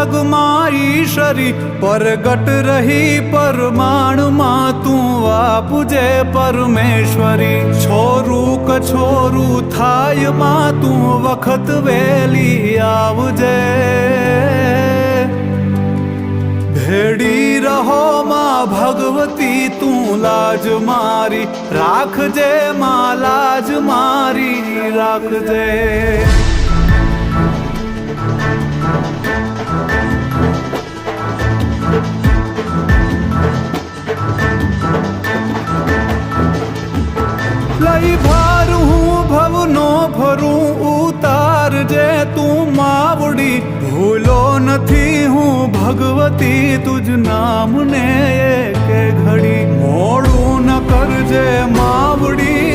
જગમાં ઈશ્વરી પરગટ રહી પરમાણુમાં તું આપજે પરમેશ્વરી છોરું કછોરું થાય માં તું વખત વેલી આવજે ભેડી રહો માં ભગવતી તું લાજ મારી રાખજે માં લાજ મારી રાખજે લઈ ભાર હું ભવનો ભરું ઉતારજે તું માવડી ભૂલો નથી હું ભગવતી તુજ નામને એક ઘડી મોડું ન કરજે માવડી